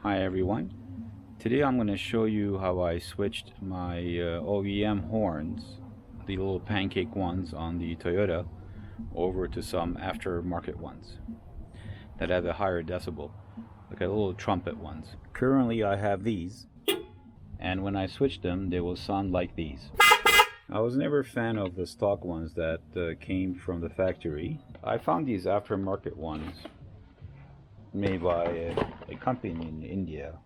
Hi everyone. Today I'm going to show you how I switched my OEM horns, the little pancake ones on the Toyota, over to some aftermarket ones that have a higher decibel, like a little trumpet ones. Currently I have these, and when I switch them they will sound like these. I was never a fan of the stock ones that came from the factory. I found these aftermarket ones made by a company in India.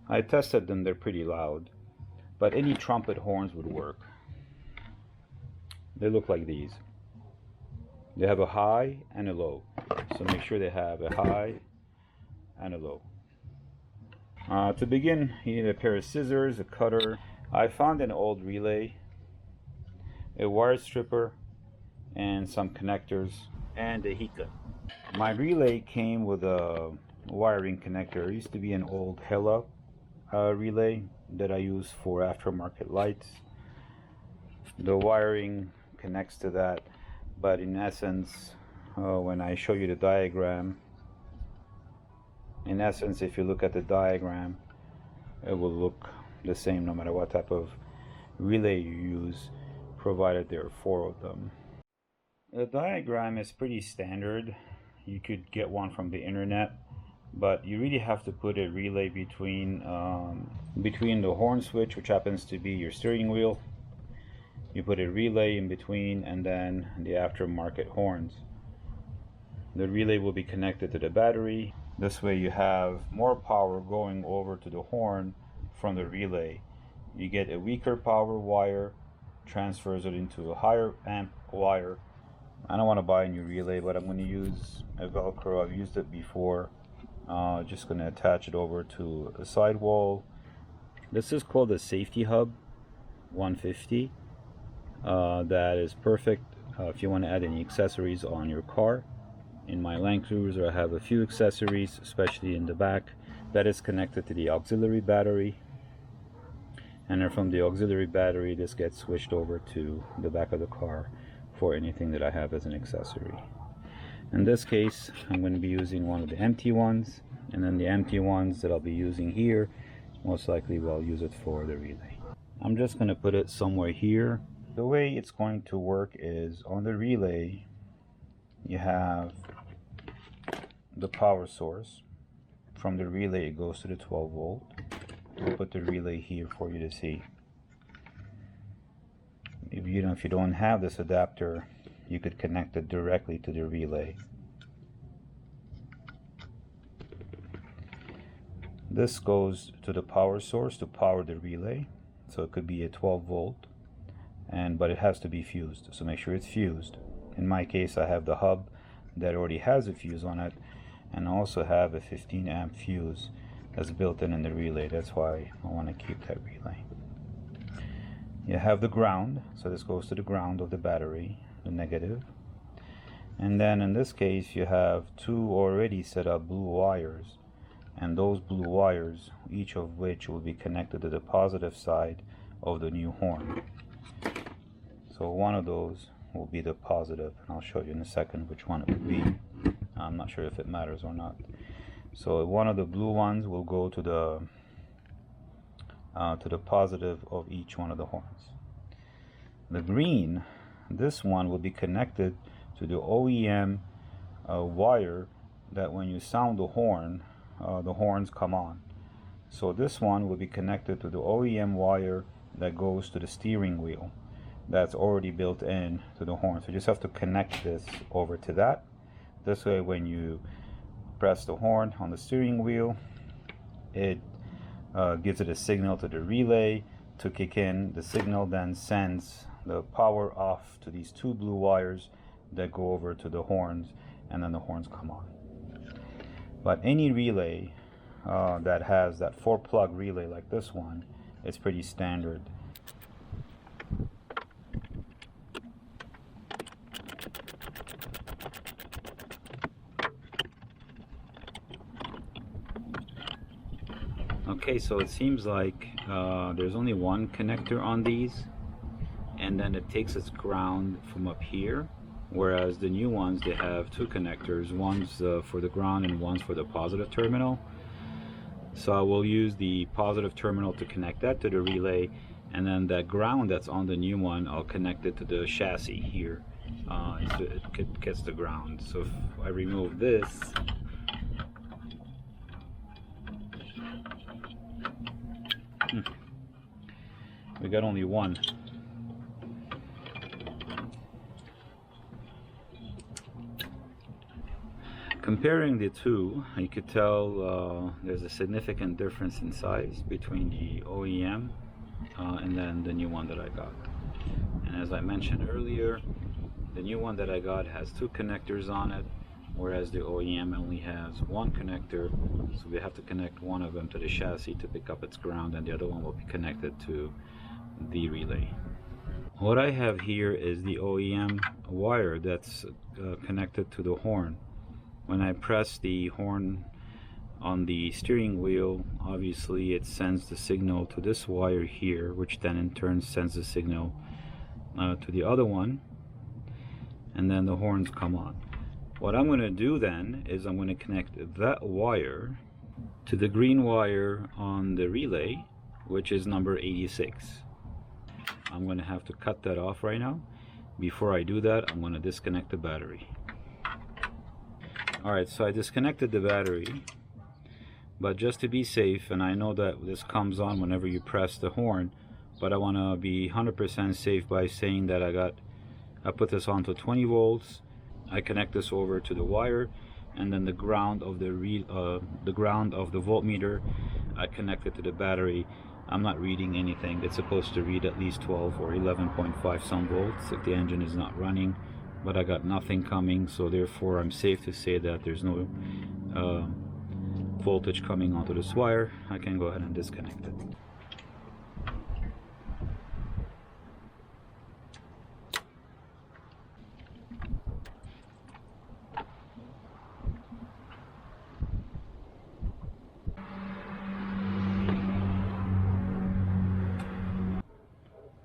I tested them, they're pretty loud, but any trumpet horns would work. They look like these. They have a high and a low, so make sure they have a high and a low. To begin, you need a pair of scissors, a cutter. I found an old relay, a wire stripper, and some connectors, and a heat gun. My relay came with a wiring connector. It used to be an old Hella relay that I use for aftermarket lights. The wiring connects to that, but in essence, when I show you the diagram, if you look at the diagram, it will look the same no matter what type of relay you use, provided there are 4 of them. The diagram is pretty standard. You could get one from the internet, but you really have to put a relay between the horn switch, which happens to be your steering wheel. You put a relay in between, and then the aftermarket horns. The relay will be connected to the battery. This way you have more power going over to the horn from the relay. You get a weaker power wire, transfers it into a higher amp wire. I don't want to buy a new relay, but I'm going to use a Velcro. I've used it before. Just going to attach it over to a sidewall. This is called a safety hub 150. That is perfect if you want to add any accessories on your car. In my Land Cruiser I have a few accessories, especially in the back. That is connected to the auxiliary battery, and then from the auxiliary battery this gets switched over to the back of the car for anything that I have as an accessory. In this case I'm going to be using one of the empty ones, and then the empty ones that I'll be using here, most likely I'll use it for the relay. I'm just going to put it somewhere here. The way it's going to work is on the relay you have the power source. From the relay it goes to the 12 volt. I'll put the relay here for you to see. If you don't have this adapter, you could connect it directly to the relay. This goes to the power source to power the relay, so it could be a 12 volt, but it has to be fused, so make sure it's fused. In my case I have the hub that already has a fuse on it, and I also have a 15 amp fuse that's built in the relay. That's why I want to keep that relay. You have the ground, so this goes to the ground of the battery, the negative. And then in this case you have 2 already set up blue wires, and those blue wires, each of which will be connected to the positive side of the new horn. So one of those will be the positive, and I'll show you in a second which one it would be. I'm not sure if it matters or not. So one of the blue ones will go to the positive of each one of the horns. The green, this one will be connected to the OEM wire that when you sound the horn, the horns come on. So this one will be connected to the OEM wire that goes to the steering wheel. That's already built in to the horn. So you just have to connect this over to that. This way when you press the horn on the steering wheel, it gives it a signal to the relay to kick in. The signal then sends the power off to these 2 blue wires that go over to the horns, and then the horns come on. But any relay that has that 4-plug relay like this one, it's pretty standard. Okay, so it seems like there's only one connector on these, and then it takes its ground from up here whereas the new ones, they have two connectors, one's for the ground and one's for the positive terminal. So I will use the positive terminal to connect that to the relay, and then that ground that's on the new one, I'll connect it to the chassis here. So it gets the ground. So if I remove this, we got only one. Comparing the two, you could tell there's a significant difference in size between the OEM and then the new one that I got. And as I mentioned earlier, the new one that I got has two connectors on it, whereas the OEM only has one connector. So we have to connect one of them to the chassis to pick up its ground, and the other one will be connected to the relay. What I have here is the OEM wire that's connected to the horn. When I press the horn on the steering wheel, obviously it sends the signal to this wire here, which then in turn sends the signal to the other one, and then the horns come on. What I'm going to do then is I'm going to connect that wire to the green wire on the relay, which is number 86. I'm going to have to cut that off right now. Before I do that, I'm going to disconnect the battery. Alright, so I disconnected the battery, but just to be safe, and I know that this comes on whenever you press the horn, but I want to be 100% safe by saying that I put this onto 20 volts. I connect this over to the wire, and then the ground of the voltmeter, I connect it to the battery. I'm not reading anything. It's supposed to read at least 12 or 11.5 some volts if the engine is not running, but I got nothing coming, so therefore I'm safe to say that there's no voltage coming onto this wire. I can go ahead and disconnect it.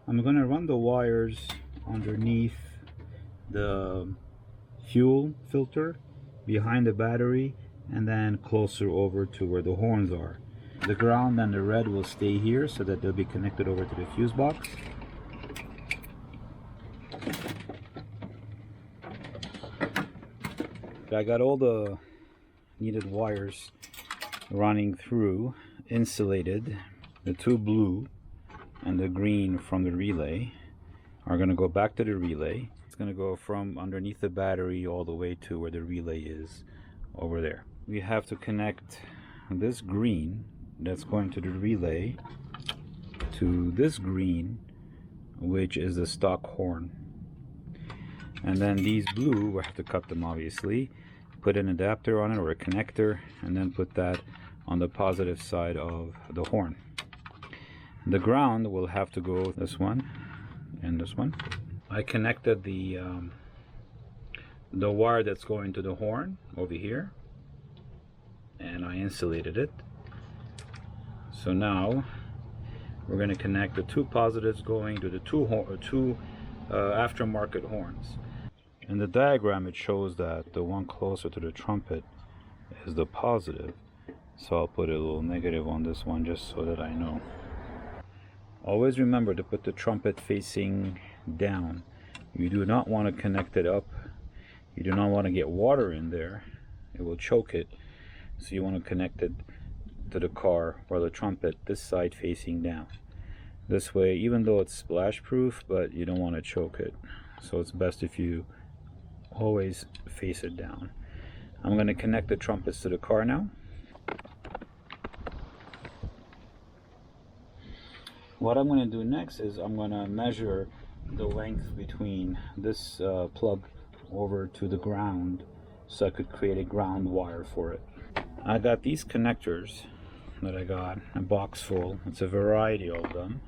I'm going to run the wires underneath the fuel filter, behind the battery, and then closer over to where the horns are. The ground and the red will stay here so that they'll be connected over to the fuse box. I got all the needed wires running through, insulated. The two blue and the green from the relay are going to go back to the relay. It's going to go from underneath the battery all the way to where the relay is over there. We have to connect this green that's going to the relay to this green, which is the stock horn. And then these blue, we have to cut them obviously, put an adapter on it or a connector, and then put that on the positive side of the horn. The ground will have to go this one and this one. I connected the wire that's going to the horn over here, and I insulated it. So now we're going to connect the two positives going to the two aftermarket horns. In the diagram it shows that the one closer to the trumpet is the positive, so I'll put a little negative on this one just so that I know. Always remember to put the trumpet facing down. You do not want to connect it up. You do not want to get water in there. It will choke it. So you want to connect it to the car or the trumpet this side facing down. This way, even though it's splash proof, but you don't want to choke it. So it's best if you always face it down. I'm going to connect the trumpets to the car now. What I'm going to do next is I'm going to measure the length between this plug over to the ground so I could create a ground wire for it. I got these connectors that I got, a box full. It's a variety of them,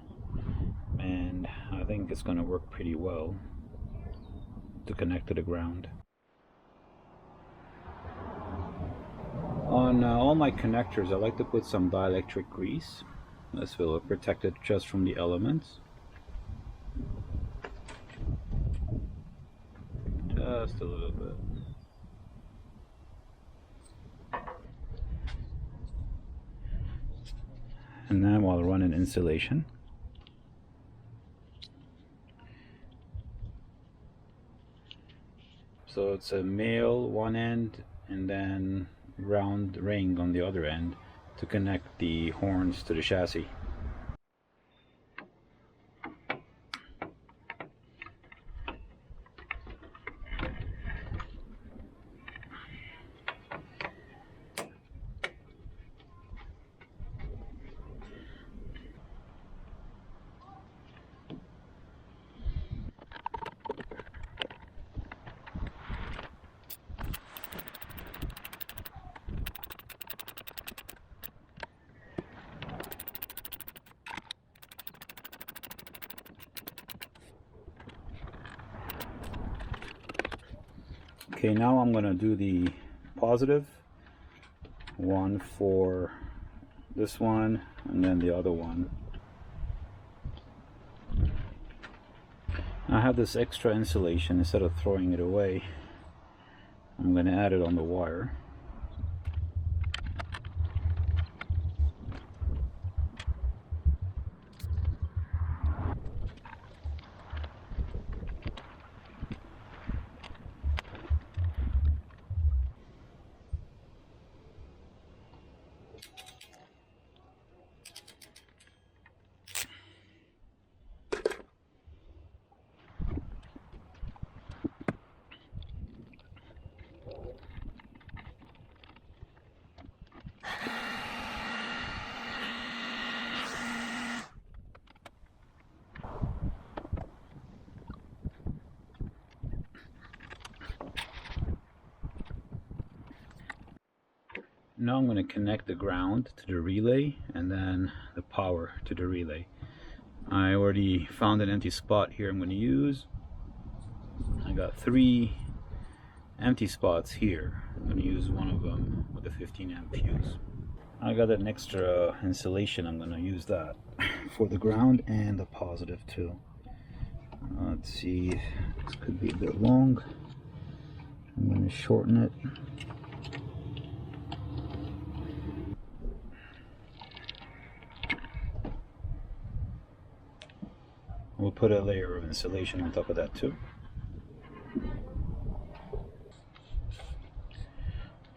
and I think it's going to work pretty well to connect to the ground. On all my connectors I like to put some dielectric grease. This will protect it just from the elements. Just a little bit. And now I'll run an insulation. So it's a male one end and then round ring on the other end to connect the horns to the chassis. Okay, now I'm going to do the positive one for this one and then the other one. I have this extra insulation. Instead of throwing it away, I'm going to add it on the wire. Now I'm going to connect the ground to the relay and then the power to the relay. I already found an empty spot here I'm going to use. I got 3 empty spots here. I'm going to use one of them with a 15 amp fuse. I got an extra insulation. I'm going to use that for the ground and the positive too. Let's see, this could be a bit long. I'm going to shorten it. We'll put a layer of insulation on top of that too.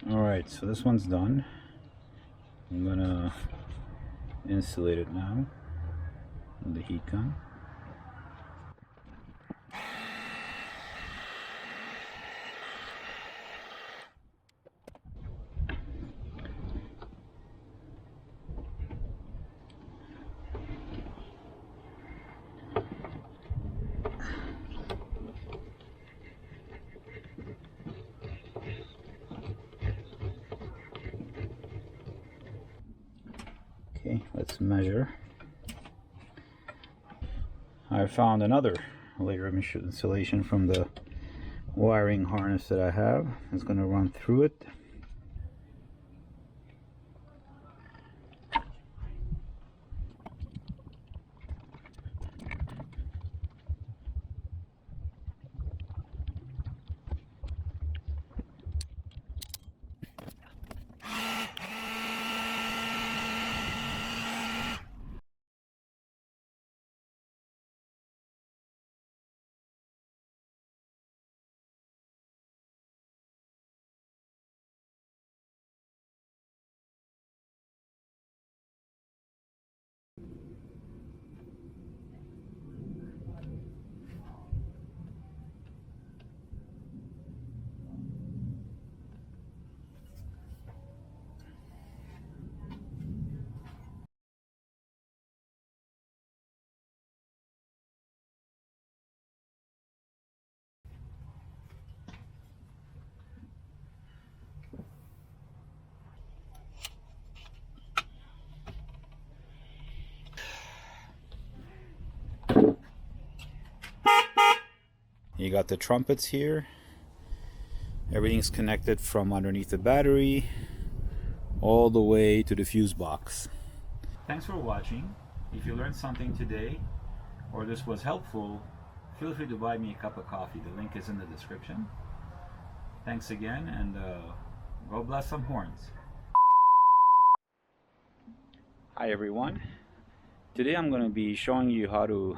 Alright, so this one's done. I'm gonna insulate it now with the heat gun. Okay, let's measure. I found another layer of insulation from the wiring harness that I have. It's going to run through it. You got the trumpets here. Everything's connected from underneath the battery all the way to the fuse box. Thanks for watching. If you learned something today or this was helpful, feel free to buy me a cup of coffee. The link is in the description. Thanks again, and God bless some horns. Hi everyone. Today I'm going to be showing you how to,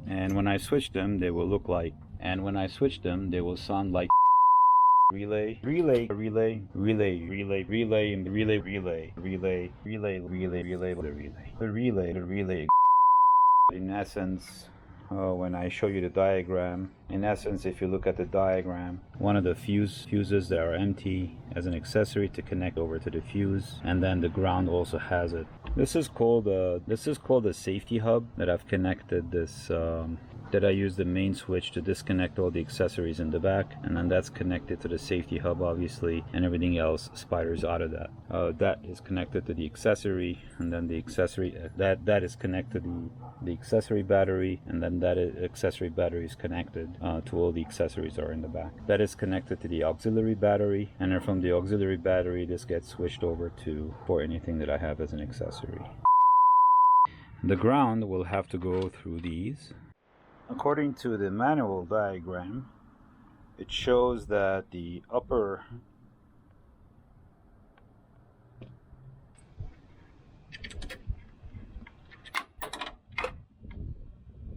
and when I switch them they will look like, and when I switch them they will sound like relay, relay, relay, relay, relay, relay, and relay, relay, relay, relay, relay, relay, the relay, the relay. In essence, when I show you the diagram, in essence, if you look at the diagram, one of the fuses that are empty as an accessory to connect over to the fuse, and then the ground also has it. This is called a safety hub that I've connected this. That I use the main switch to disconnect all the accessories in the back, and then that's connected to the safety hub, obviously, and everything else spiders out of that. That is connected to the accessory, and then the accessory that is connected to the accessory battery, and then that accessory battery is connected to all the accessories that are in the back. That is connected to the auxiliary battery, and then from the auxiliary battery this gets switched over to for anything that I have as an accessory. The ground will have to go through these. According to the manual diagram, it shows that the upper